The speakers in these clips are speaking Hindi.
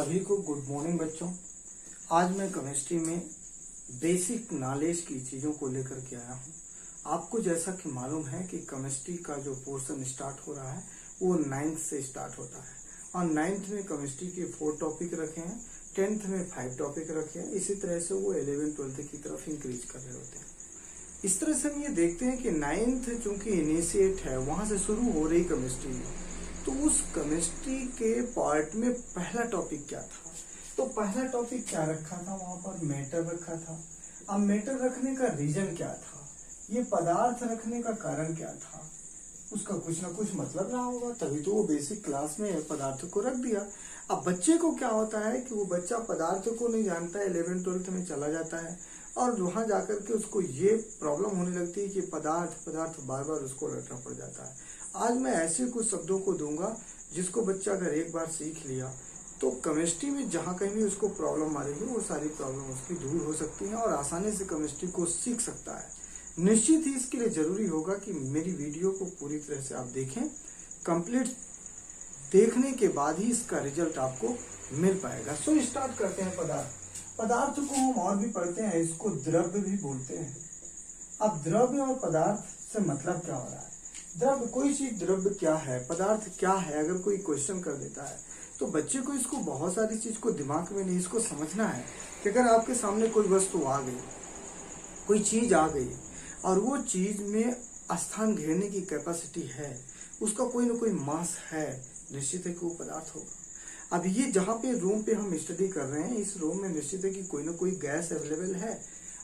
सभी को गुड मॉर्निंग बच्चों। आज मैं केमिस्ट्री में बेसिक नॉलेज की चीज़ों को लेकर के आया हूँ। आपको जैसा कि मालूम है कि केमिस्ट्री का जो पोर्शन स्टार्ट हो रहा है वो 9th से स्टार्ट होता है और 9th में केमिस्ट्री के 4 टॉपिक रखे हैं, 10th में 5 टॉपिक रखे हैं। इसी तरह से वो 11th 12th की तरफ इंक्रीज कर रहे होते हैं। इस तरह से हम ये देखते हैं कि 9th चूंकि इनिशिएट है, वहां से शुरू हो रही केमिस्ट्री, तो उस केमिस्ट्री के पार्ट में पहला टॉपिक क्या था? तो पहला टॉपिक क्या रखा था? वहां पर मैटर रखा था। अब मैटर रखने का रीजन क्या था? ये पदार्थ रखने का कारण क्या था? उसका कुछ ना कुछ मतलब रहा होगा, तभी तो वो बेसिक क्लास में पदार्थ को रख दिया। अब बच्चे को क्या होता है कि वो बच्चा पदार्थ को नहीं जानता है, 11th 12th में चला जाता है और वहां जाकर के उसको ये प्रॉब्लम होने लगती है कि पदार्थ बार बार उसको रटना पड़ जाता है। आज मैं ऐसे कुछ शब्दों को दूंगा जिसको बच्चा अगर एक बार सीख लिया तो केमिस्ट्री में जहां कहीं भी उसको प्रॉब्लम आ रही है वो सारी प्रॉब्लम उसकी दूर हो सकती है और आसानी से केमिस्ट्री को सीख सकता है। निश्चित ही इसके लिए जरूरी होगा कि मेरी वीडियो को पूरी तरह से आप देखें। कंप्लीट देखने के बाद ही इसका रिजल्ट आपको मिल पाएगा। सो स्टार्ट करते हैं। पदार्थ को हम और भी पढ़ते हैं, इसको द्रव्य भी बोलते हैं। अब द्रव्य और पदार्थ से मतलब क्या हो रहा है? द्रव्य, कोई चीज द्रव्य क्या है, पदार्थ क्या है, अगर कोई क्वेश्चन कर देता है तो बच्चे को इसको बहुत सारी चीज को दिमाग में नहीं, इसको समझना है कि अगर आपके सामने कोई वस्तु आ गई, कोई चीज आ गई और वो चीज में स्थान घेरने की कैपेसिटी है, उसका कोई ना कोई मास है, निश्चित है कि वो पदार्थ होगा। अब ये जहाँ पे रूम पे हम स्टडी कर रहे हैं, इस रूम में निश्चित है कि कोई ना कोई गैस अवेलेबल है।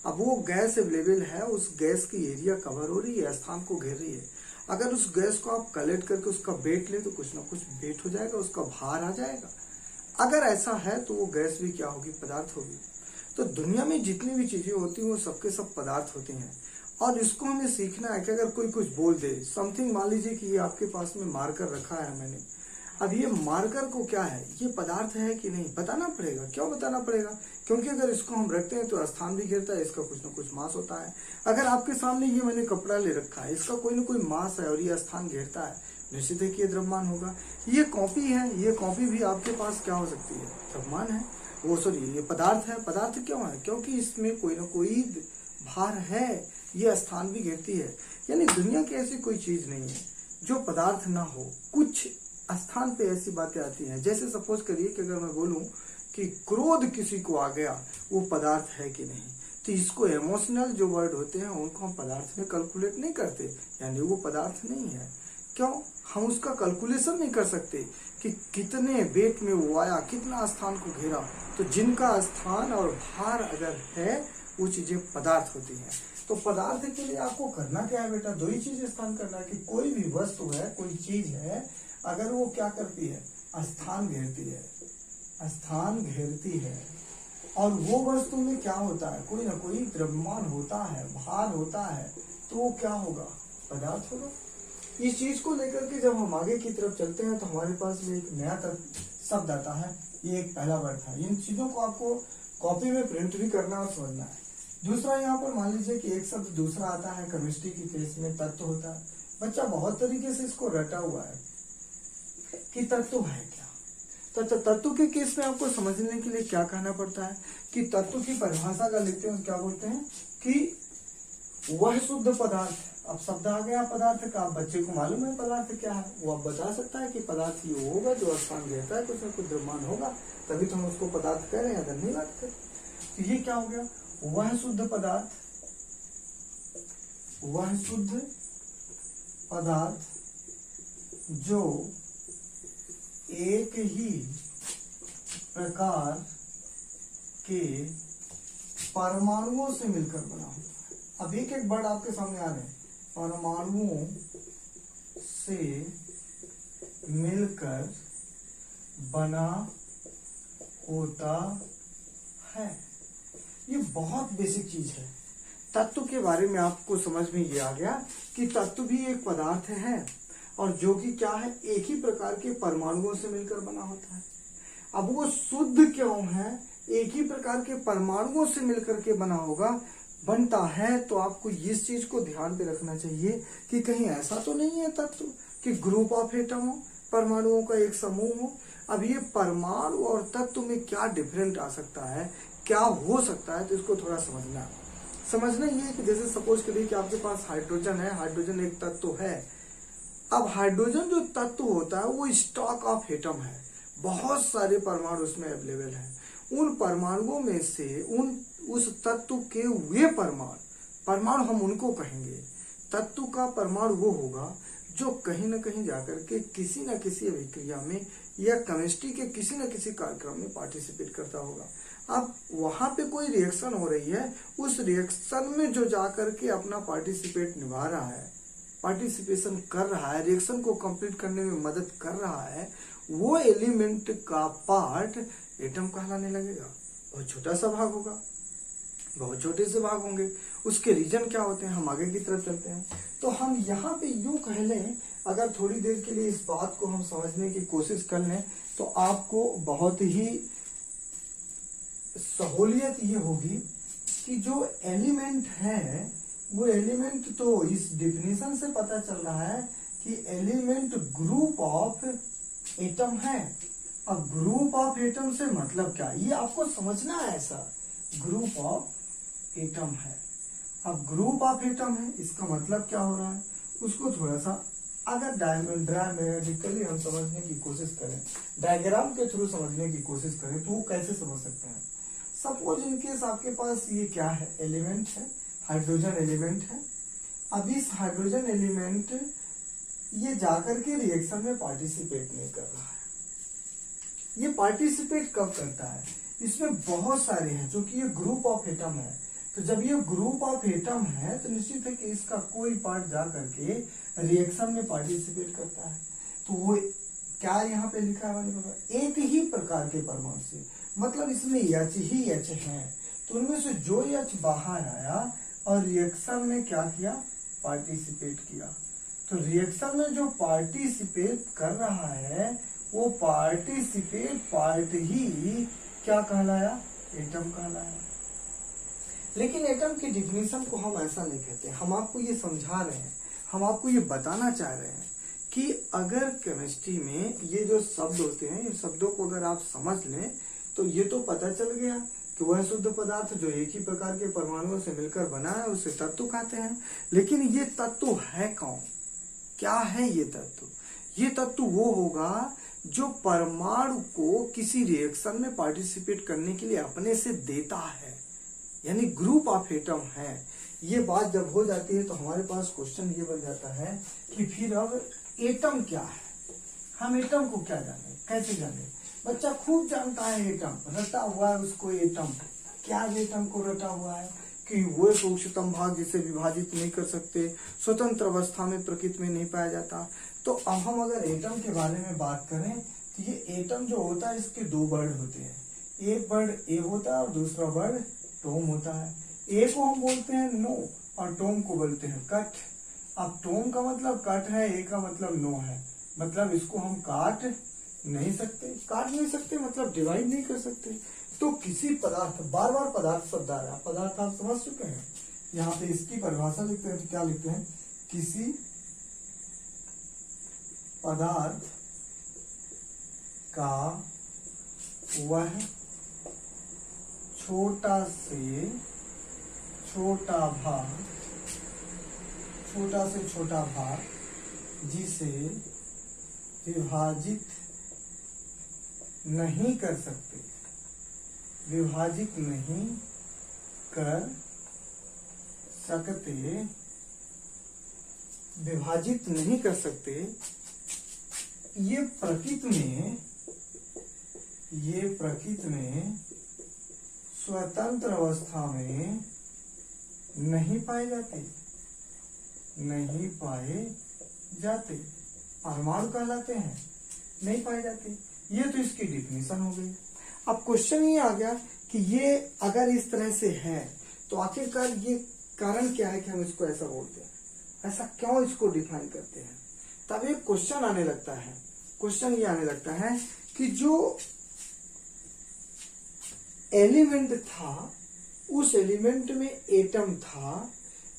अब वो गैस अवेलेबल है, उस गैस की एरिया कवर हो रही है, स्थान को घेर रही है। अगर उस गैस को आप कलेक्ट करके उसका वेट ले तो कुछ ना कुछ वेट हो जाएगा, उसका भार आ जाएगा। अगर ऐसा है तो वो गैस भी क्या होगी? पदार्थ होगी। तो दुनिया में जितनी भी चीजें होती हैं वो सबके सब पदार्थ होती हैं और इसको हमें सीखना है कि अगर कोई कुछ बोल दे समथिंग, मान लीजिए कि ये आपके पास में मार्कर रखा है मैंने, अब ये मार्कर को क्या है, ये पदार्थ है कि नहीं बताना पड़ेगा। क्यों बताना पड़ेगा? क्योंकि अगर इसको हम रखते हैं तो स्थान भी घेरता है, इसका कुछ ना कुछ मास होता है। अगर आपके सामने ये मैंने कपड़ा ले रखा है, इसका कोई ना कोई मास है और ये स्थान घेरता है, निश्चित है कि ये द्रव्यमान होगा। ये कॉपी है, ये कॉपी भी आपके पास क्या हो सकती है? द्रव्यमान है। वो सॉरी, ये पदार्थ है। पदार्थ क्यों है? क्योंकि इसमें कोई ना कोई भार है, ये स्थान भी घेरती है। यानी दुनिया की ऐसी कोई चीज नहीं है जो पदार्थ ना हो। कुछ स्थान पे ऐसी बातें आती हैं, जैसे सपोज करिए कि अगर मैं बोलूं कि क्रोध किसी को आ गया, वो पदार्थ है कि नहीं, तो इसको इमोशनल जो वर्ड होते हैं उनको हम पदार्थ में कैलकुलेट नहीं करते, यानी वो पदार्थ नहीं है। क्यों? हम उसका कैलकुलेशन नहीं कर सकते कि कितने वेट में वो आया, कितना स्थान को घेरा। तो जिनका स्थान और भार अगर है वो चीजें पदार्थ होती हैं। तो पदार्थ के लिए आपको करना क्या है बेटा? 2 ही चीज स्थान करना है कि कोई भी वस्तु है, कोई चीज है, अगर वो क्या करती है? स्थान घेरती है, स्थान घेरती है। और वो वस्तु में क्या होता है? कोई ना कोई द्रव्यमान होता है, भार होता है, तो वो क्या होगा? पदार्थ होगा। इस चीज को लेकर के जब हम आगे की तरफ चलते हैं तो हमारे पास में एक नया शब्द आता है। ये एक पहला वर्ड था। इन चीजों को आपको कॉपी में प्रिंट भी करना और समझना है। दूसरा, यहाँ पर मान लीजिए कि एक शब्द दूसरा आता है केमिस्ट्री की केस में, तत्व होता है। बच्चा बहुत तरीके से इसको रटा हुआ है कि तत्व है क्या। तो तत्व के केस में आपको समझने के लिए क्या कहना पड़ता है कि तत्व की परिभाषा का लिखते हैं, क्या बोलते हैं कि वह शुद्ध पदार्थ। अब शब्द आ गया पदार्थ का। अब बच्चे को मालूम है पदार्थ क्या है, वो अब बता सकता है कि पदार्थ ये होगा जो स्थान घेरता है, कुछ ना कुछ द्रव्यमान होगा, तभी तो हम उसको पदार्थ कह रहे हैं, अगर नहीं बात करें तो ये क्या हो गया? वह शुद्ध पदार्थ, वह शुद्ध पदार्थ जो एक ही प्रकार के परमाणुओं से मिलकर बना होता है। अब एक एक वर्ड आपके सामने आ रहे हैं। परमाणुओं से मिलकर बना होता है। ये बहुत बेसिक चीज है। तत्व के बारे में आपको समझ में ये आ गया कि तत्व भी एक पदार्थ है और जो कि क्या है? एक ही प्रकार के परमाणुओं से मिलकर बना होता है। अब वो शुद्ध क्यों है? एक ही प्रकार के परमाणुओं से मिलकर के बना होगा, बनता है, तो आपको इस चीज को ध्यान पे रखना चाहिए कि कहीं ऐसा तो नहीं है तत्व कि ग्रुप ऑफ एटम हो, परमाणुओं का एक समूह हो। अब ये परमाणु और तत्व में क्या डिफरेंट आ सकता है, क्या हो सकता है, तो इसको थोड़ा समझना ये है कि जैसे सपोज करिए कि आपके पास हाइड्रोजन है, हाइड्रोजन एक तत्व है। अब हाइड्रोजन जो तत्व होता है वो स्टॉक ऑफ एटम है, बहुत सारे परमाणु उसमें अवेलेबल हैं। उन परमाणुओं में से उस तत्व के वे परमाणु हम उनको कहेंगे। तत्व का परमाणु वो होगा जो कहीं ना कहीं जाकर के किसी न किसी अभिक्रिया में या केमिस्ट्री के किसी न किसी कार्यक्रम में पार्टिसिपेट करता होगा। अब वहां पे कोई रिएक्शन हो रही है, उस रिएक्शन में जो जाकर के अपना पार्टिसिपेट निभा रहा है, पार्टिसिपेशन कर रहा है, रिएक्शन को कंप्लीट करने में मदद कर रहा है, वो एलिमेंट का पार्ट एटम कहलाने लगेगा। बहुत छोटा सा भाग होगा, बहुत छोटे से भाग होंगे। उसके रीजन क्या होते हैं, हम आगे की तरफ चलते हैं। तो हम यहाँ पे यूं कह लें, अगर थोड़ी देर के लिए इस बात को हम समझने की कोशिश कर लें तो आपको बहुत ही सहूलियत ये होगी कि जो एलिमेंट है वो एलिमेंट तो इस डिफिनीशन से पता चल रहा है कि एलिमेंट ग्रुप ऑफ एटम है। अब ग्रुप ऑफ एटम से मतलब क्या, ये आपको समझना है। ऐसा ग्रुप ऑफ एटम है। अब ग्रुप ऑफ एटम है, इसका मतलब क्या हो रहा है उसको थोड़ा सा अगर डायग्रामेटिकली हम समझने की कोशिश करें, डायग्राम के थ्रू समझने की कोशिश करें तो वो कैसे समझ सकते हैं। सपोज इनकेस आपके पास ये क्या है, एलिमेंट है, हाइड्रोजन एलिमेंट है। अब इस हाइड्रोजन एलिमेंट ये जाकर के रिएक्शन में पार्टिसिपेट नहीं कर रहा है। ये पार्टिसिपेट कब करता है, इसमें बहुत सारे हैं क्योंकि ये ग्रुप ऑफ एटम है। तो जब ये ग्रुप ऑफ एटम है तो निश्चित है कि इसका कोई पार्ट जा करके रिएक्शन में पार्टिसिपेट करता है। तो वो क्या यहाँ पे लिखा है, एक ही प्रकार के परमाणु से, मतलब इसमें H ही H है। तो उनमें से जो H बाहर आया और रिएक्शन में क्या किया, पार्टिसिपेट किया। तो रिएक्शन में जो पार्टिसिपेट कर रहा है वो पार्टिसिपेट पार्ट ही क्या कहलाया, एटम कहलाया। लेकिन एटम की डिफिनीशन को हम ऐसा नहीं कहते, हम आपको ये समझा रहे हैं, हम आपको ये बताना चाह रहे हैं कि अगर केमिस्ट्री में ये जो शब्द होते हैं, इन शब्दों को अगर आप समझ लें तो ये तो पता चल गया कि वह शुद्ध पदार्थ जो एक ही प्रकार के परमाणुओं से मिलकर बना है उसे तत्व कहते हैं। लेकिन ये तत्व है कौन, क्या है ये तत्व? ये तत्व वो होगा जो परमाणु को किसी रिएक्शन में पार्टिसिपेट करने के लिए अपने से देता है, यानी ग्रुप ऑफ एटम है। ये बात जब हो जाती है तो हमारे पास क्वेश्चन ये बन जाता है कि फिर अब एटम क्या है, हम एटम को क्या जाने, कैसे जाने। बच्चा खूब जानता है एटम, रटा हुआ है उसको एटम। क्या एटम को रटा हुआ है कि वो एक उच्चतम भाग जिसे विभाजित नहीं कर सकते, स्वतंत्र अवस्था में प्रकृति में नहीं पाया जाता। तो अब हम अगर एटम के बारे में बात करें तो ये एटम जो होता है इसके दो वर्ड होते हैं, एक वर्ड ए होता है और दूसरा वर्ड टोम होता है। ए को हम बोलते हैं नो और टोम को बोलते हैं कट। अब टोम का मतलब कट है, ए का मतलब नो है, मतलब इसको हम काट नहीं सकते मतलब डिवाइड नहीं कर सकते। तो किसी पदार्थ, बार बार पदार्थ शब्द आ रहा है, पदार्थ आप समझ चुके हैं। यहाँ पे इसकी परिभाषा लिखते हैं तो क्या लिखते हैं, किसी पदार्थ का वह छोटा से छोटा भाग जिसे विभाजित नहीं कर सकते, ये प्रकृति में स्वतंत्र अवस्था में नहीं पाए जाते, परमाणु कहलाते हैं, नहीं पाए जाते। ये तो इसकी डिफिनीशन हो गई। अब क्वेश्चन ये आ गया कि ये अगर इस तरह से है तो आखिरकार ये कारण क्या है कि हम इसको ऐसा बोलते हैं, ऐसा क्यों इसको डिफाइन करते हैं। तब एक क्वेश्चन आने लगता है, क्वेश्चन ये आने लगता है कि जो एलिमेंट था उस एलिमेंट में एटम था,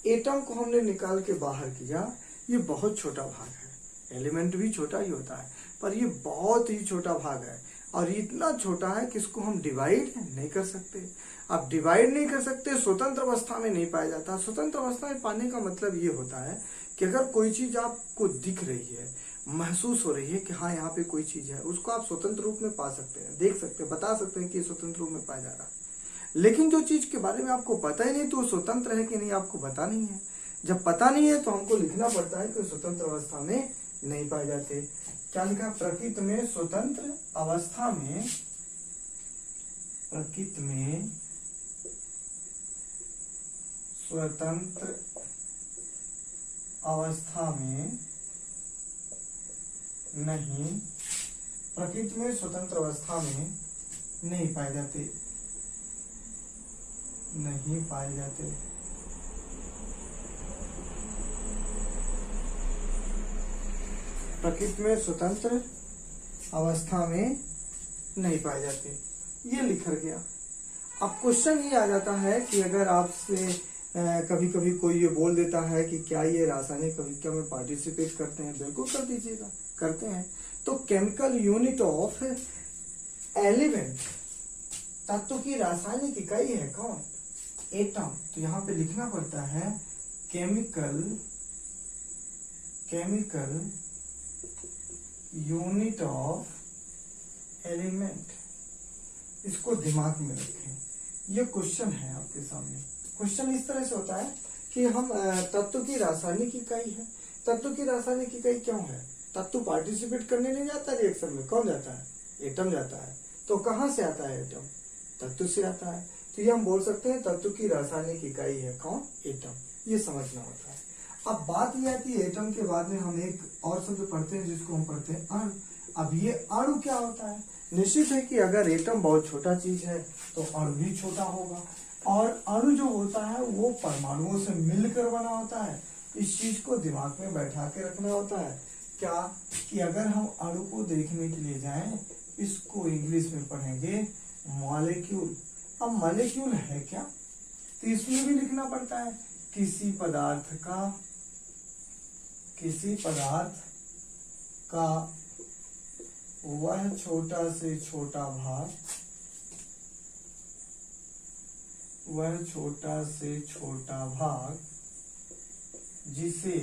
एटम को हमने निकाल के बाहर किया, ये बहुत छोटा भाग है, एलिमेंट भी छोटा ही होता है, पर ये बहुत ही छोटा भाग है और इतना छोटा है कि इसको हम डिवाइड नहीं कर सकते। आप डिवाइड नहीं कर सकते, स्वतंत्र अवस्था में नहीं पाया जाता। स्वतंत्र अवस्था में पाने का मतलब ये होता है कि अगर कोई चीज आपको दिख रही है, महसूस हो रही है कि हाँ यहाँ पे कोई चीज है, उसको आप स्वतंत्र रूप में पा सकते हैं, देख सकते हैं, बता सकते हैं कि स्वतंत्र रूप में पाया जा रहा है। लेकिन जो चीज के बारे में आपको पता ही नहीं, तो स्वतंत्र है कि नहीं आपको पता नहीं है। जब पता नहीं है तो हमको लिखना पड़ता है कि स्वतंत्र अवस्था में नहीं पाए जाते। क्या लिखा? प्रकृति में स्वतंत्र अवस्था में, प्रकृति में स्वतंत्र अवस्था में नहीं, प्रकृति में स्वतंत्र अवस्था में नहीं पाए जाते, नहीं पाए जाते। प्रकृति में स्वतंत्र अवस्था में नहीं पाए जाते, ये लिखा गया। अब क्वेश्चन ये आ जाता है कि अगर आपसे कभी कभी कोई ये बोल देता है कि क्या ये रासायनिक अभिक्रिया में पार्टिसिपेट करते हैं? बिल्कुल कर दीजिएगा, करते हैं। तो केमिकल यूनिट ऑफ एलिमेंट, तत्व की रासायनिक इकाई है कौन? एटम। तो यहाँ पे लिखना पड़ता है केमिकल यूनिट ऑफ एलिमेंट। इसको दिमाग में रखें, ये क्वेश्चन है आपके सामने। क्वेश्चन इस तरह से होता है कि हम तत्व की रासायनिक इकाई है, तत्व की रासायनिक इकाई क्यों है? तत्व पार्टिसिपेट करने नहीं जाता रिएक्शन में, कौन जाता है? एटम जाता है। तो कहाँ से आता है एटम? तत्व से आता है। तो ये हम बोल सकते हैं तत्व की रासायनिक इकाई है कौन? एटम। ये समझना होता है। अब बात यह आती है एटम के बाद में हम एक और शब्द पढ़ते हैं जिसको हम पढ़ते हैं अणु। अब ये अणु क्या होता है? निश्चित है कि अगर एटम बहुत छोटा चीज है तो अणु भी छोटा होगा, और अणु जो होता है वो परमाणुओं से मिलकर बना होता है। इस चीज को दिमाग में बैठा के रखना होता है। क्या कि अगर हम अणु को देखने के लिए जाएं, इसको इंग्लिश में पढ़ेंगे मॉलिक्यूल। अब मॉलिक्यूल है क्या? तो इसमें भी लिखना पड़ता है किसी पदार्थ का वह छोटा से छोटा भाग, वह छोटा से छोटा भाग जिसे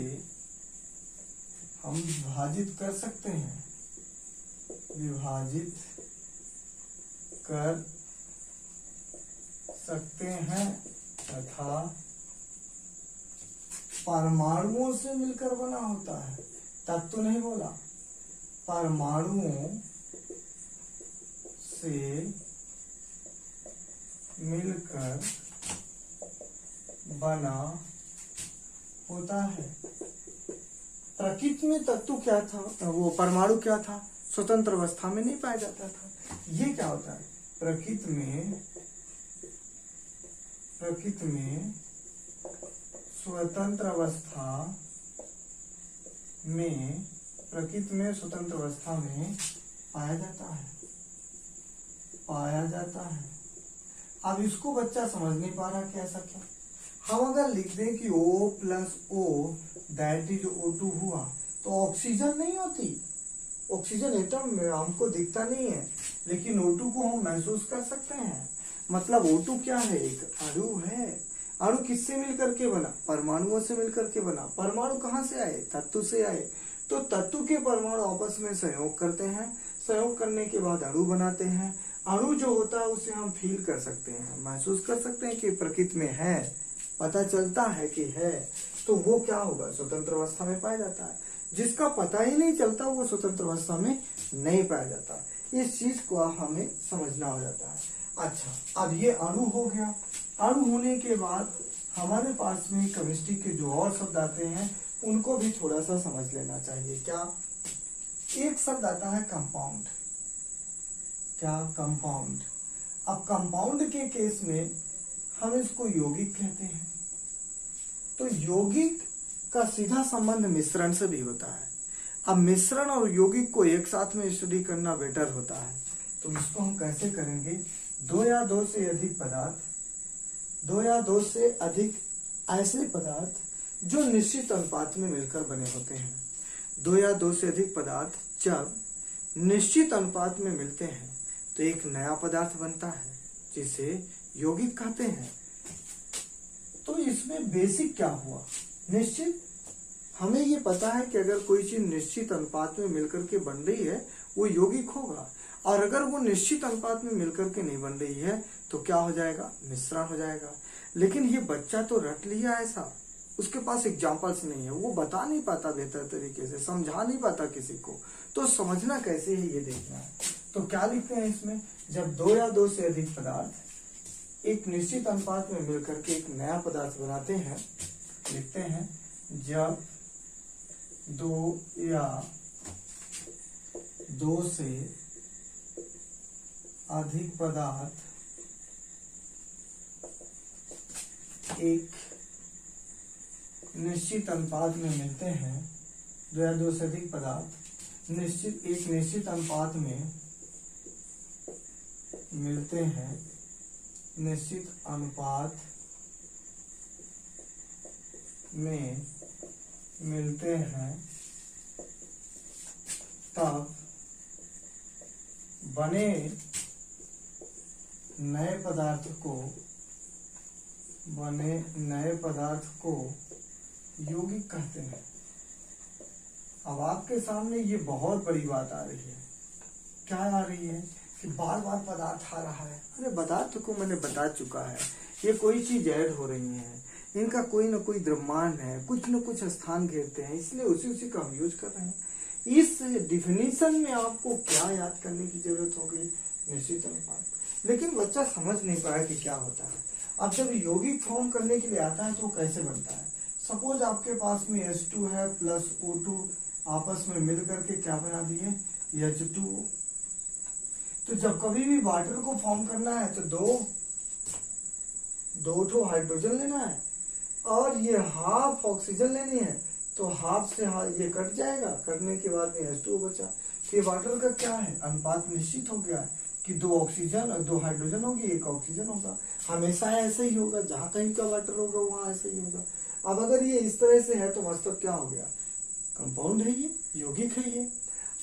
हम विभाजित कर सकते हैं, विभाजित कर सकते हैं तथा परमाणुओं से मिलकर बना होता है। तत्व नहीं बोला, परमाणुओं से मिलकर बना होता है। प्रकृति में तत्व क्या था? वो परमाणु क्या था? स्वतंत्र अवस्था में नहीं पाया जाता था। ये क्या होता है? प्रकृति में स्वतंत्र अवस्था में, प्रकृति में स्वतंत्र अवस्था में पाया जाता है। अब इसको बच्चा समझ नहीं पा रहा कि ऐसा क्या। हम अगर लिख दें कि O plus O that is O2 हुआ, तो ऑक्सीजन नहीं होती। ऑक्सीजन एटम में हमको दिखता नहीं है, लेकिन O2 को हम महसूस कर सकते हैं। मतलब O2 क्या है? एक अणु है। अणु किससे मिलकर के बना? परमाणुओं से मिलकर के बना। परमाणु कहाँ से आए? तत्व से आए। तो तत्व के परमाणु आपस में सहयोग करते हैं, सहयोग करने के बाद अणु बनाते हैं। अणु जो होता है उसे हम फील कर सकते हैं, महसूस कर सकते हैं कि प्रकृति में है, पता चलता है कि है। तो वो क्या होगा? स्वतंत्र अवस्था में पाया जाता है। जिसका पता ही नहीं चलता वो स्वतंत्र अवस्था में नहीं पाया जाता। इस चीज को हमें समझना हो जाता है। अच्छा, अब ये अणु हो गया। अणु होने के बाद हमारे पास में केमिस्ट्री के जो और शब्द आते हैं उनको भी थोड़ा सा समझ लेना चाहिए। क्या? एक शब्द आता है कंपाउंड। क्या? कंपाउंड। अब कंपाउंड के केस में हम इसको यौगिक कहते हैं। तो यौगिक का सीधा संबंध मिश्रण से भी होता है। अब मिश्रण और यौगिक को एक साथ में स्टडी करना बेटर होता है। तो इसको हम कैसे करेंगे? दो या दो से अधिक पदार्थ, दो या दो से अधिक ऐसे पदार्थ जो निश्चित अनुपात में मिलकर बने होते हैं। दो या दो से अधिक पदार्थ जब निश्चित अनुपात में मिलते हैं तो एक नया पदार्थ बनता है जिसे यौगिक कहते हैं। तो इसमें बेसिक क्या हुआ, निश्चित। हमें ये पता है कि अगर कोई चीज निश्चित अनुपात में मिलकर के बन रही है वो यौगिक होगा, और अगर वो निश्चित अनुपात में मिलकर के नहीं बन रही है तो क्या हो जाएगा, मिश्रण हो जाएगा। लेकिन ये बच्चा तो रट लिया ऐसा, उसके पास एग्जाम्पल्स नहीं है, वो बता नहीं पाता बेहतर तरीके से, समझा नहीं पाता किसी को, तो समझना कैसे है ये देखना है। तो क्या लिखते हैं इसमें, जब दो या दो से अधिक पदार्थ एक निश्चित अनुपात में मिलकर के एक नया पदार्थ बनाते हैं, लिखते हैं जब दो या दो से अधिक पदार्थ एक निश्चित अनुपात में मिलते हैं, दो या दो से अधिक पदार्थ एक निश्चित अनुपात में मिलते हैं, निश्चित अनुपात में मिलते हैं, तब बने नए पदार्थ को यौगिक कहते हैं। अब आपके सामने ये बहुत बड़ी बात आ रही है, क्या आ रही है कि बार बार पदार्थ आ रहा है। अरे पदार्थ को मैंने बता चुका है, ये कोई चीज ऐड हो रही है, इनका कोई ना कोई द्रव्यमान है, कुछ न कुछ स्थान घेरते हैं, इसलिए उसी का हम यूज कर रहे हैं। इस डिफिनीशन में आपको क्या याद करने की जरूरत हो गई, निश्चित अनुपात। लेकिन बच्चा समझ नहीं पाया कि क्या होता है। अब जब यौगिक फॉर्म करने के लिए आता है तो कैसे बनता है, सपोज आपके पास में H2 है प्लस O2 आपस में मिल करके क्या बना दिए, H2O। तो जब कभी भी वाटर को फॉर्म करना है तो दो हाइड्रोजन लेना है और ये हाफ ऑक्सीजन लेनी है, तो हाफ से ये कट जाएगा, कटने के बाद में H2O बचा। तो ये वाटर का क्या है, अनुपात निश्चित हो गया है कि दो ऑक्सीजन और दो हाइड्रोजन होगी, एक ऑक्सीजन होगा, हमेशा ऐसा ही होगा, जहां कहीं का वाटर होगा वहां ऐसा ही होगा। अब अगर ये इस तरह से है तो मतलब क्या हो गया, कंपाउंड है ये, यौगिक है ये।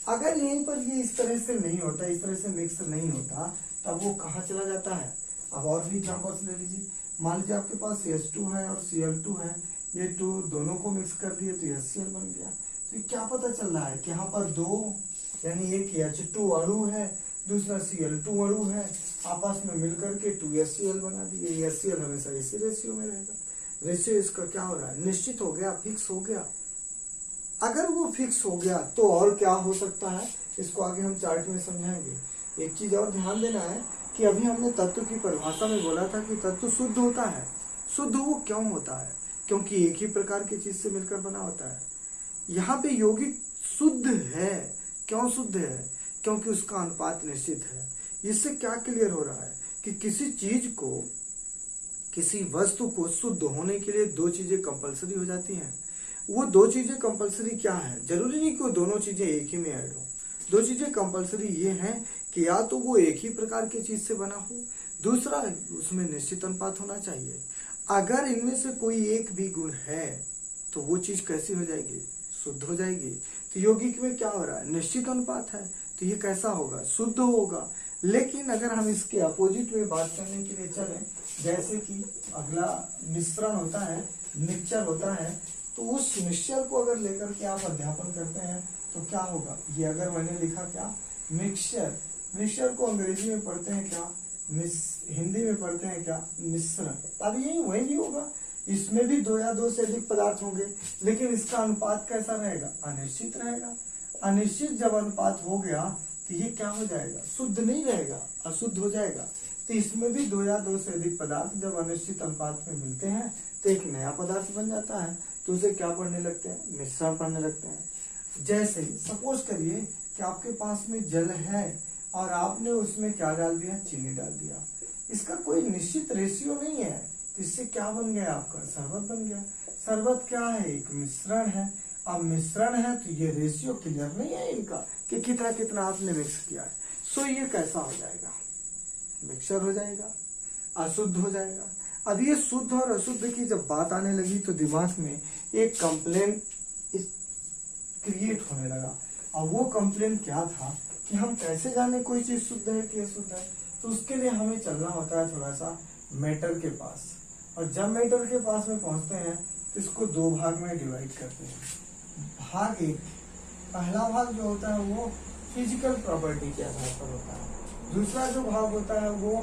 अगर यहीं पर ये इस तरह से नहीं होता, इस तरह से मिक्स नहीं होता, तब वो कहाँ चला जाता है। अब और भी एग्जाम्पल्स ले लीजिए, मान लीजिए आपके पास H2 है और Cl2 है, ये दोनों को मिक्स कर दिए तो HCl बन गया। तो क्या पता चल रहा है कि यहाँ पर दो, यानी एक H2 अणु है, दूसरा Cl2 अणु है, आपस में मिलकर के 2HCl बना दिए। HCl हमेशा इसी रेशियो में रहेगा, रेशियो इसका क्या हो रहा है, निश्चित हो गया, फिक्स हो गया। अगर वो फिक्स हो गया तो और क्या हो सकता है, इसको आगे हम चार्ट में समझाएंगे। एक चीज और ध्यान देना है कि अभी हमने तत्व की परिभाषा में बोला था कि तत्व शुद्ध होता है। शुद्ध वो क्यों होता है, क्योंकि एक ही प्रकार की चीज से मिलकर बना होता है। यहाँ पे यौगिक शुद्ध है, क्यों शुद्ध है, क्योंकि उसका अनुपात निश्चित है। इससे क्या क्लियर हो रहा है कि किसी चीज को, किसी वस्तु को शुद्ध होने के लिए दो चीजें कंपलसरी हो जाती हैं। वो दो चीजें कंपलसरी क्या है, जरूरी नहीं कि वो दोनों चीजें एक ही में ऐड हो। दो चीजें कंपलसरी ये हैं कि या तो वो एक ही प्रकार की चीज से बना हो, दूसरा उसमें निश्चित अनुपात होना चाहिए। अगर इनमें से कोई एक भी गुण है तो वो चीज कैसी हो जाएगी, शुद्ध हो जाएगी। तो यौगिक में क्या हो रहा है, निश्चित अनुपात है, तो ये कैसा होगा, शुद्ध होगा। लेकिन अगर हम इसके अपोजिट में बात करने के लिए चलें, जैसे कि अगला मिश्रण होता है, मिक्सचर होता है, तो उस मिक्सचर को अगर लेकर के आप अध्यापन करते हैं तो क्या होगा, ये अगर मैंने लिखा क्या, मिक्सचर, मिक्सचर को अंग्रेजी में पढ़ते हैं क्या, हिंदी में पढ़ते हैं क्या, मिश्रण। अब यही वही होगा, इसमें भी दो या दो से अधिक पदार्थ होंगे, लेकिन इसका अनुपात कैसा रहेगा, अनिश्चित रहेगा। अनिश्चित जब अनुपात हो गया तो ये क्या हो जाएगा, शुद्ध नहीं रहेगा, अशुद्ध हो जाएगा। तो इसमें भी दो या दो से अधिक पदार्थ जब अनिश्चित अनुपात में मिलते हैं तो एक नया पदार्थ बन जाता है, तो उसे क्या पढ़ने लगते हैं, मिश्रण पढ़ने लगते हैं। जैसे सपोज करिए कि आपके पास में जल है और आपने उसमें क्या डाल दिया, चीनी डाल दिया। इसका कोई निश्चित रेशियो नहीं है, तो इससे क्या बन गया, आपका शरबत बन गया। शरबत क्या है, एक मिश्रण है। अब मिश्रण है तो ये रेशियो क्लियर नहीं है इनका कि कितना कितना आपने मिक्स किया है। सो ये कैसा हो जाएगा, मिक्सचर हो जाएगा, अशुद्ध हो जाएगा। अब ये शुद्ध और अशुद्ध की जब बात आने लगी तो दिमाग में एक कंप्लेन क्रिएट होने लगा। अब वो कंप्लेन क्या था कि हम कैसे जाने कोई चीज शुद्ध है कि अशुद्ध है। तो उसके लिए हमें चलना होता है थोड़ा सा मैटर के पास, और जब मैटर के पास में पहुंचते हैं तो इसको दो भाग में डिवाइड करते हैं। भाग एक, पहला भाग जो होता है वो फिजिकल प्रॉपर्टी के आधार पर होता है। दूसरा जो भाग होता है वो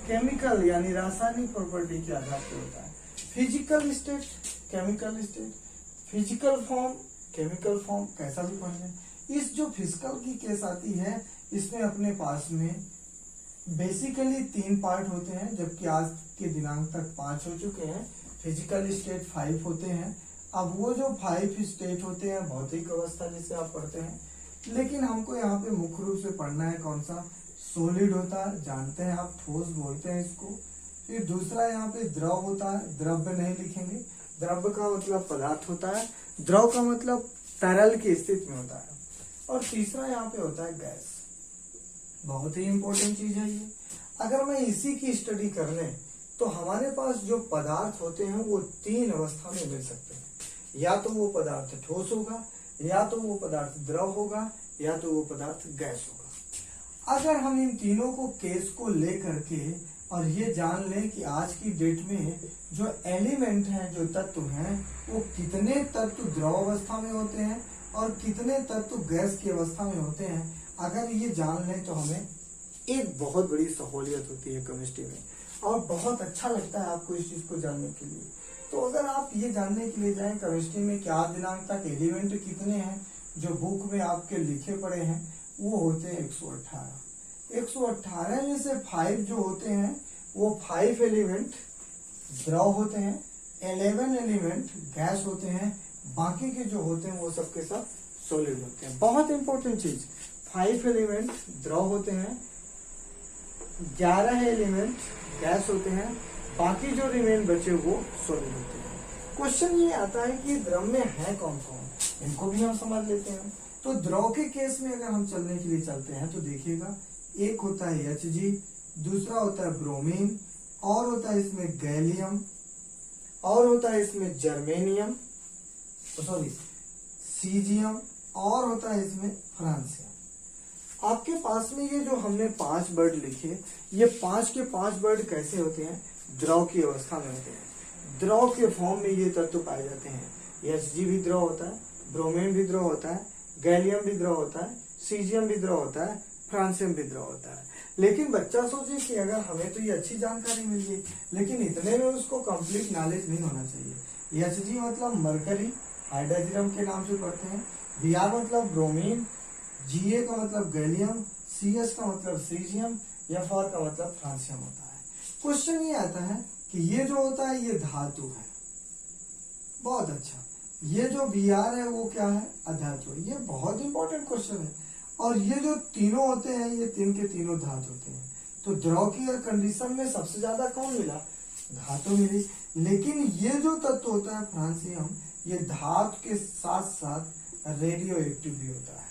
केमिकल यानी रासायनिक प्रॉपर्टी के आधार पर होता है। Physical state, chemical state, physical form, chemical form, कैसा भी पढ़ लें। इस जो फिजिकल की केस आती है इसमें अपने पास में बेसिकली 3 पार्ट होते हैं, जबकि आज के दिनांक तक 5 हो चुके हैं। फिजिकल स्टेट 5 होते हैं। अब वो जो 5 स्टेट होते हैं भौतिक अवस्था जिसे आप पढ़ते हैं, लेकिन हमको यहाँ पे मुख्य रूप से पढ़ना है कौन सा, सॉलिड होता है, जानते हैं आप, ठोस बोलते हैं इसको। फिर दूसरा यहाँ पे द्रव होता है, द्रव्य नहीं लिखेंगे, द्रव्य का मतलब पदार्थ होता है, द्रव का मतलब तरल की स्थिति में होता है। और तीसरा यहाँ पे होता है गैस। बहुत ही इंपॉर्टेंट चीज है ये। अगर मैं इसी की स्टडी कर लें तो हमारे पास जो पदार्थ होते हैं वो 3 अवस्था में मिल सकते हैं। या तो वो पदार्थ ठोस होगा, या तो वो पदार्थ द्रव होगा, या तो वो पदार्थ गैस होगा। अगर हम इन तीनों को केस को ले करके और ये जान लें कि आज की डेट में जो एलिमेंट हैं, जो तत्व हैं, वो कितने तत्व द्रव अवस्था में होते हैं और कितने तत्व गैस की अवस्था में होते हैं, अगर ये जान लें तो हमें एक बहुत बड़ी सहूलियत होती है केमिस्ट्री में, और बहुत अच्छा लगता है आपको इस चीज को जानने के लिए। तो अगर आप ये जानने के लिए जाएं केमिस्ट्री में क्या दिनांक तक एलिमेंट कितने हैं, जो बुक में आपके लिखे पड़े हैं वो होते हैं 118। 118 में से 5 जो होते हैं वो 5 एलिमेंट द्रव होते हैं, 11 एलिमेंट गैस होते हैं, बाकी के जो होते हैं वो सबके सब सॉलिड होते हैं। बहुत इंपॉर्टेंट चीज, 5 एलिमेंट द्रव होते हैं, 11 एलिमेंट गैस होते हैं, बाकी जो रिमेन बचे वो सॉलिड होते हैं। क्वेश्चन ये आता है कि द्रव में है कौन कौन, इनको भी हम समझ लेते हैं। तो द्रव के केस में अगर हम चलने के लिए चलते हैं तो देखिएगा, एक होता है Hg, दूसरा होता है ब्रोमीन, और होता है इसमें गैलियम, और होता है इसमें जर्मेनियम, सॉरी सीजियम, और होता है इसमें फ्रांसियम। आपके पास में ये जो हमने 5 वर्ड लिखे, ये 5 के 5 वर्ड कैसे होते हैं, द्रव की अवस्था में होते हैं। द्रव के फॉर्म में ये तत्व पाए जाते हैं। Hg भी द्रव होता है, ब्रोमीन भी द्रव होता है, गैलियम भी द्रव होता है, सीजियम भी द्रव होता है, फ्रांसियम भी द्रव होता है। लेकिन बच्चा सोचे कि अगर हमें तो ये अच्छी जानकारी मिल गई, लेकिन इतने में उसको कंप्लीट नॉलेज नहीं होना चाहिए। Hg मतलब मरकरी, हाइड्रोजन के नाम से पढ़ते हैं, Br मतलब ब्रोमीन, Ga का मतलब गैलियम, Cs का मतलब सीजियम, Fr का मतलब फ्रांसियम होता है। क्वेश्चन ये आता है कि ये जो होता है ये धातु है, बहुत अच्छा, ये जो Br है वो क्या है, अधातु है। ये बहुत इंपॉर्टेंट क्वेश्चन है। और ये जो तीनों होते हैं ये 3 के तीनों धातु होते हैं। तो द्रव की कंडीशन में सबसे ज्यादा कौन मिला, धातु मिली। लेकिन ये जो तत्व होता है फ्रांसियम, ये धातु के साथ साथ रेडियो एक्टिव भी होता है।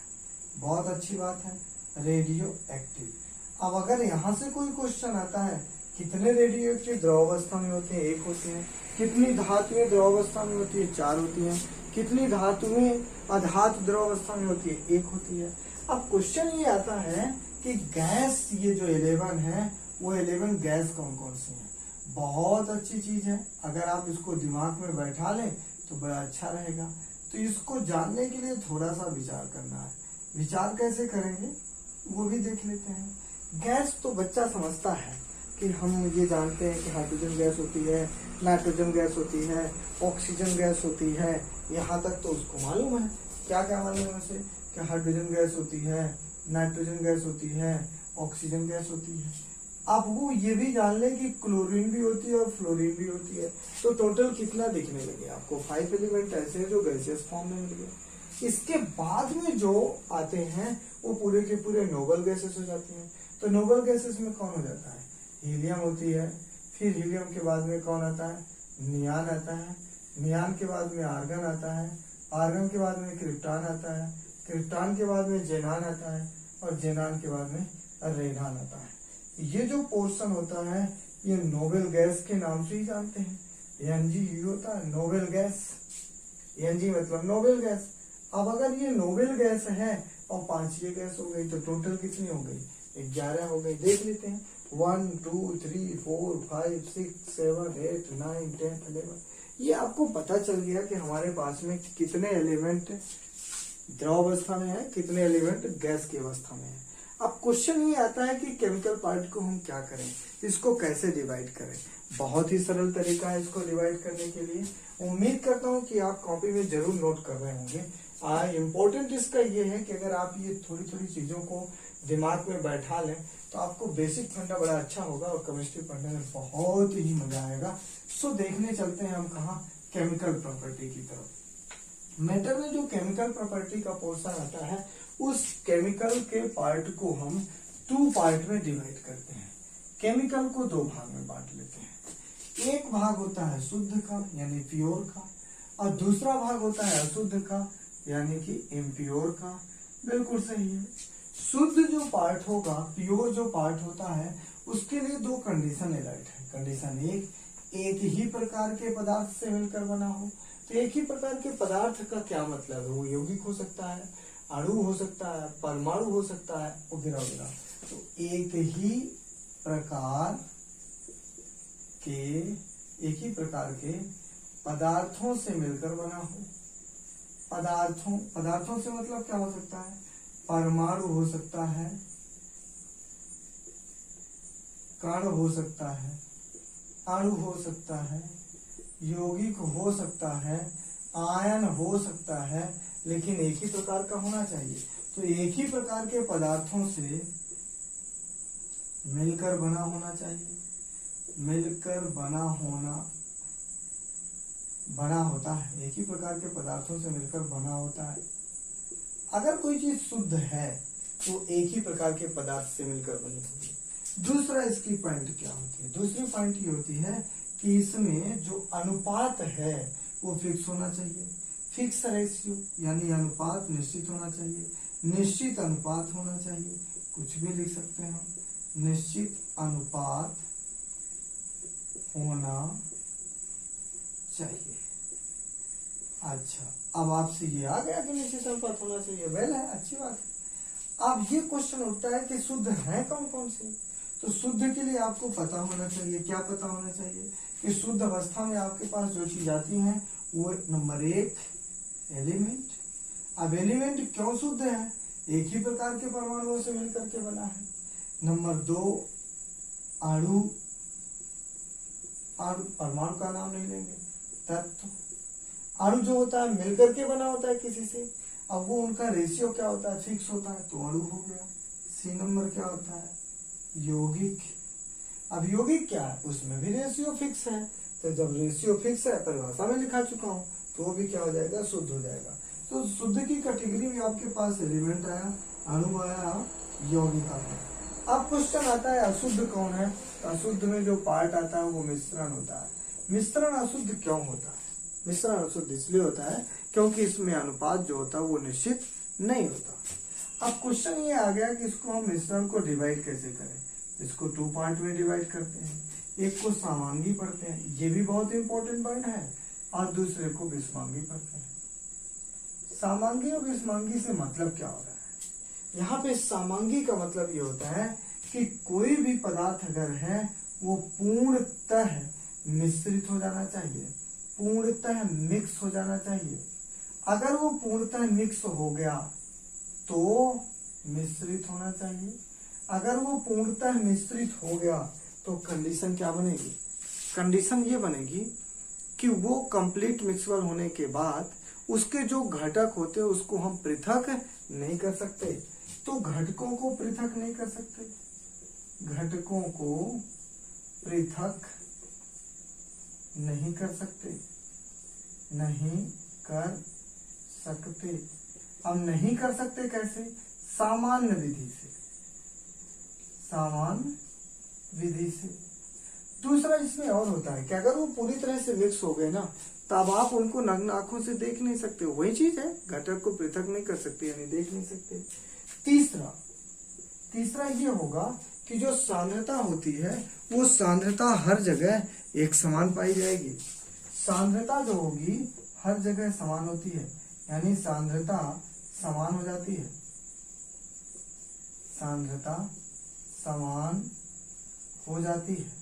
बहुत अच्छी बात है, रेडियो एक्टिव। अब अगर यहाँ से कोई क्वेश्चन आता है कितने रेडियो एक्टिव द्रव अवस्था में होते हैं, 1 होते हैं। कितनी धातुएं द्रव अवस्था में होती है, 4 होती हैं। कितनी धातुएं अधातु द्रव अवस्था में होती है, 1 होती है। अब क्वेश्चन ये आता है कि गैस, ये जो 11 है वो 11 गैस कौन कौन सी है। बहुत अच्छी चीज है, अगर आप इसको दिमाग में बैठा लें तो बड़ा अच्छा रहेगा। तो इसको जानने के लिए थोड़ा सा विचार करना है। विचार कैसे करेंगे वो भी देख लेते हैं। गैस तो बच्चा समझता है कि हम ये जानते हैं कि हाइड्रोजन गैस होती है, नाइट्रोजन गैस होती है, ऑक्सीजन गैस होती है, यहाँ तक तो उसको मालूम है। क्या क्या मालूम है उसे, कि हाइड्रोजन गैस होती है, नाइट्रोजन गैस होती है, ऑक्सीजन गैस होती है। अब वो ये भी जान ले कि क्लोरीन भी होती है और फ्लोरीन भी होती है। तो टोटल कितना दिखने लगे आपको, 5 एलिमेंट ऐसे हैं जो गैसियस फॉर्म में मिल गए। इसके बाद में जो आते हैं वो पूरे के पूरे नोबल गैसेस हो जाती हैं। तो नोबल गैसेस में कौन हो जाता है, हीलियम होती है। फिर हीलियम के बाद में कौन आता है, नियान आता है। नियान के बाद में आर्गन आता है। आर्गन के बाद में क्रिप्टॉन आता है। क्रिप्टॉन के बाद में जेनान आता है। और जेनान के बाद में रेनान आता है। ये जो पोर्शन होता है ये नोबेल गैस के नाम से ही जानते हैं। Ng होता है नोबेल गैस, Ng मतलब नोबेल गैस। अब अगर ये नोबेल गैस है और 5 ये गैस हो गई तो टोटल कितनी हो गई? 11 हो गई। देख लेते हैं 1 2 3 4 5 6 7 8 9 10 11। ये आपको पता चल गया कि हमारे पास में कितने एलिमेंट द्रव अवस्था में है, कितने एलिमेंट गैस की अवस्था में है। अब क्वेश्चन ये आता है कि केमिकल पार्ट को हम क्या करें, इसको कैसे डिवाइड करें। बहुत ही सरल तरीका है इसको डिवाइड करने के लिए। उम्मीद करता हूँ कि आप कॉपी में जरूर नोट कर रहे होंगे। इम्पोर्टेंट इसका ये है कि अगर आप ये थोड़ी थोड़ी चीजों को दिमाग में बैठा लें तो आपको बेसिक फंडा बड़ा अच्छा होगा और केमिस्ट्री पढ़ने में बहुत ही मजा आएगा। सो देखने चलते हैं हम कहाँ, केमिकल प्रॉपर्टी की तरफ। मैटर में जो केमिकल प्रॉपर्टी का पोर्शन आता है उस केमिकल के पार्ट को हम 2 पार्ट में डिवाइड करते हैं। केमिकल को 2 भाग में बांट लेते हैं। एक भाग होता है शुद्ध का यानी प्योर का, और दूसरा भाग होता है अशुद्ध का यानी कि इम्प्योर का। बिल्कुल सही है। शुद्ध जो पार्ट होगा, प्योर जो पार्ट होता है, उसके लिए 2 कंडीशन राइट है। कंडीशन 1, एक ही प्रकार के पदार्थ से मिलकर बना हो। तो एक ही प्रकार के पदार्थ का क्या मतलब है? वो यौगिक हो सकता है, अणु हो सकता है, परमाणु हो सकता है, वगैरह वगैरह। तो एक ही प्रकार के पदार्थों से मिलकर बना हो। पदार्थों से मतलब क्या हो सकता है? परमाणु हो सकता है, कण हो सकता है, अणु हो सकता है, यौगिक हो सकता है, आयन हो सकता है, लेकिन एक ही प्रकार का होना चाहिए। तो एक ही प्रकार के पदार्थों से मिलकर बना होना चाहिए। मिलकर बना होता है, एक ही प्रकार के पदार्थों से मिलकर बना होता है। अगर कोई चीज शुद्ध है तो एक ही प्रकार के पदार्थ से मिलकर बनी होगी। दूसरा इसकी पॉइंट क्या होती है? दूसरी पॉइंट ये होती है कि इसमें जो अनुपात है वो फिक्स होना चाहिए। फिक्स रेशियो यानी अनुपात निश्चित होना चाहिए। निश्चित अनुपात होना चाहिए, कुछ भी लिख सकते हैं हम। निश्चित अनुपात होना चाहिए। अच्छा, अब आपसे ये आ गया कि निश्चित अनुपात होना चाहिए। वेल है, अच्छी बात है। अब ये क्वेश्चन उठता है कि शुद्ध है कौन कौन से? तो शुद्ध के लिए आपको पता होना चाहिए। क्या पता होना चाहिए? कि शुद्ध अवस्था में आपके पास जो चीज आती है वो नंबर 1 एलिमेंट। अब एलिमेंट क्यों शुद्ध है? एक ही प्रकार के परमाणुओं से मिलकर के बना है। नंबर 2 अणु। परमाणु का नाम नहीं लेंगे, तत्व। अणु जो होता है मिलकर के बना होता है किसी से। अब वो उनका रेशियो क्या होता है? फिक्स होता है, तो अणु हो गया। सी नंबर क्या होता है? यौगिक। अब यौगिक क्या है? उसमें भी रेशियो फिक्स है। तो जब रेशियो फिक्स है, परिभाषा में लिखा चुका हूं, तो वो भी क्या हो जाएगा? शुद्ध हो जाएगा। तो शुद्ध की कैटेगरी में आपके पास एलिमेंट आया, अणु आया, यौगिक आया। अब क्वेश्चन आता है अशुद्ध कौन है? तो अशुद्ध में जो पार्ट आता है वो मिश्रण होता है। मिश्रण अशुद्ध क्यों होता है? मिश्रण अशुद्ध इसलिए होता है क्योंकि इसमें अनुपात जो होता है वो निश्चित नहीं होता। अब क्वेश्चन ये आ गया कि इसको हम मिश्रण को डिवाइड कैसे करें। इसको 2 पार्ट में डिवाइड करते हैं। एक को समांगी पढ़ते हैं, ये भी बहुत इंपॉर्टेंट पॉइंट है, और दूसरे को विषमांगी पढ़ते हैं। समांगी और विषमांगी से मतलब क्या हो रहा है? यहाँ पे समांगी का मतलब ये होता है कि कोई भी पदार्थ अगर है वो पूर्णतः मिश्रित हो जाना चाहिए, पूर्णतः मिक्स हो जाना चाहिए। अगर वो पूर्णतः मिक्स हो गया तो मिश्रित होना चाहिए। अगर वो पूर्णतः मिश्रित हो गया तो कंडीशन क्या बनेगी? कंडीशन ये बनेगी कि वो कंप्लीट मिक्सचर होने के बाद उसके जो घटक होते हैं उसको हम पृथक नहीं कर सकते। तो घटकों को पृथक नहीं कर सकते, घटकों को पृथक नहीं कर सकते, नहीं कर सकते। अब नहीं कर सकते कैसे? सामान्य विधि से, सामान्य विधि से। दूसरा इसमें और होता है कि अगर वो पूरी तरह से मिक्स हो गए ना, तब आप उनको नग्न आंखों से देख नहीं सकते। वही चीज है, घटक को पृथक नहीं कर सकते यानी देख नहीं सकते। तीसरा ये होगा कि जो सांद्रता होती है वो सांद्रता हर जगह एक समान पाई जाएगी। सांद्रता जो होगी हर जगह समान होती है, यानी सांद्रता समान हो जाती है, सांद्रता समान हो जाती है।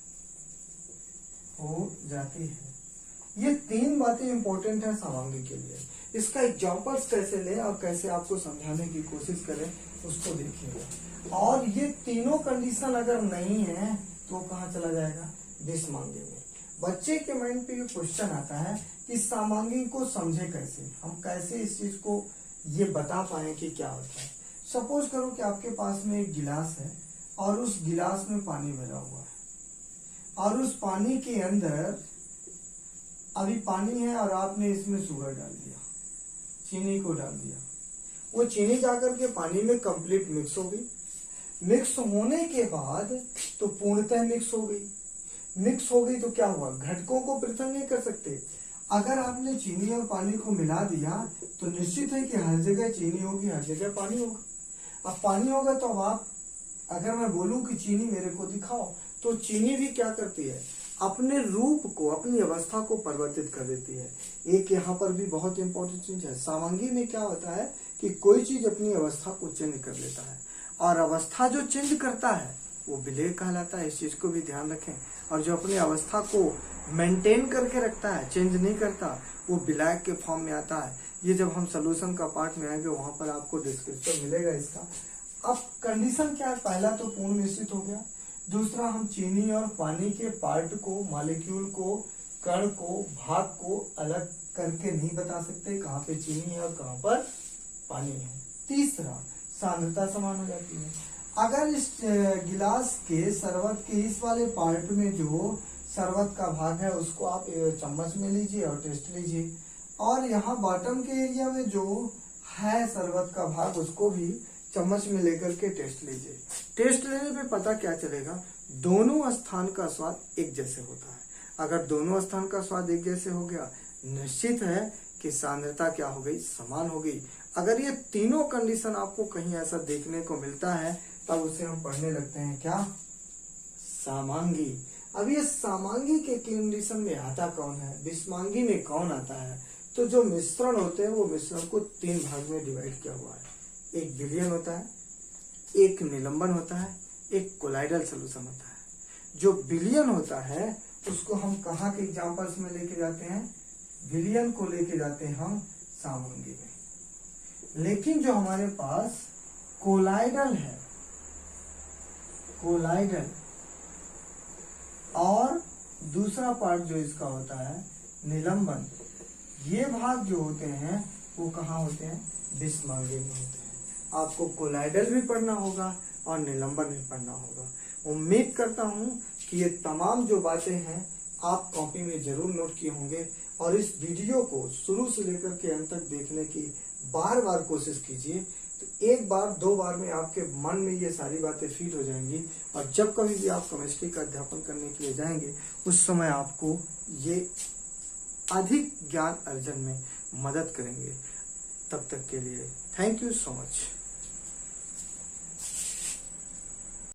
ये 3 बातें इंपॉर्टेंट है समांगी के लिए। इसका एग्जांपल्स कैसे लें और कैसे आपको समझाने की कोशिश करें उसको देखिएगा। और ये तीनों कंडीशन अगर नहीं है तो कहाँ चला जाएगा, विषमांगी में। बच्चे के माइंड पे ये क्वेश्चन आता है कि समांगी को समझे कैसे, हम कैसे इस चीज को ये बता पाए कि क्या होता है। सपोज करो कि आपके पास में एक गिलास है और उस गिलास में पानी भरा हुआ है और उस पानी के अंदर अभी पानी है और आपने इसमें शुगर डाल दिया, चीनी को डाल दिया। वो चीनी जाकर के पानी में कंप्लीट मिक्स हो गई। मिक्स होने के बाद तो पूर्णतः मिक्स हो गई। मिक्स हो गई तो क्या हुआ, घटकों को पृथक नहीं कर सकते। अगर आपने चीनी और पानी को मिला दिया तो निश्चित है कि हर जगह चीनी होगी, हर जगह पानी होगा। अब पानी होगा तो अब आप, अगर मैं बोलूं कि चीनी मेरे को दिखाओ, तो चीनी भी क्या करती है, अपने रूप को, अपनी अवस्था को परिवर्तित कर देती है। एक यहाँ पर भी बहुत इंपॉर्टेंट चीज है, समांगी में क्या होता है कि कोई चीज अपनी अवस्था को चेंज कर लेता है और अवस्था जो चेंज करता है वो विलय कहलाता है। इस चीज को भी ध्यान रखें। और जो अपनी अवस्था को मेंटेन करके रखता है, चेंज नहीं करता, वो विलय के फॉर्म में आता है। ये जब हम सोल्यूशन का पार्ट में आएंगे वहां पर आपको डिस्क्रिप्शन मिलेगा इसका। अब कंडीशन क्या है, पहला तो पूर्ण मिश्रित हो गया। दूसरा, हम चीनी और पानी के पार्ट को, मॉलिक्यूल को, कण को, भाग को अलग करके नहीं बता सकते कहाँ पे चीनी है और कहाँ पर पानी है। तीसरा, सांद्रता समान हो जाती है। अगर इस गिलास के शरबत के इस वाले पार्ट में जो शरबत का भाग है उसको आप चम्मच में लीजिए और टेस्ट लीजिए, और यहाँ बॉटम के एरिया में जो है शरबत का भाग उसको भी चम्मच में लेकर के टेस्ट लीजिए। टेस्ट लेने पे पता क्या चलेगा, दोनों स्थान का स्वाद एक जैसे होता है। अगर दोनों स्थान का स्वाद एक जैसे हो गया, निश्चित है कि सांद्रता क्या हो गई, समान हो गई। अगर ये तीनों कंडीशन आपको कहीं ऐसा देखने को मिलता है तब उसे हम पढ़ने लगते हैं क्या, समांगी। अब ये समांगी के कंडीशन में आता कौन है, विषमांगी में कौन आता है। तो जो मिश्रण होते हैं वो मिश्रण को 3 भाग में डिवाइड किया हुआ है। एक विलयन होता है, एक निलंबन होता है, एक कोलाइडल सॉल्यूशन होता है। जो विलयन होता है उसको हम कहाँ के एग्जांपल्स में लेके जाते हैं, विलयन को लेके जाते हैं हम समांगी में। लेकिन जो हमारे पास कोलाइडल है, कोलाइडल और दूसरा पार्ट जो इसका होता है निलंबन, ये भाग जो होते हैं वो कहाँ होते हैं, विषमांगी में होते हैं। आपको कोलाइडल भी पढ़ना होगा और निलंबन भी पढ़ना होगा। उम्मीद करता हूं कि ये तमाम जो बातें हैं आप कॉपी में जरूर नोट किए होंगे और इस वीडियो को शुरू से लेकर के अंत तक देखने की बार बार कोशिश कीजिए। तो एक बार 2 बार में आपके मन में ये सारी बातें फिट हो जाएंगी और जब कभी भी आप केमिस्ट्री का अध्यापन करने के लिए जाएंगे उस समय आपको ये अधिक ज्ञान अर्जन में मदद करेंगे। तब तक के लिए थैंक यू सो मच।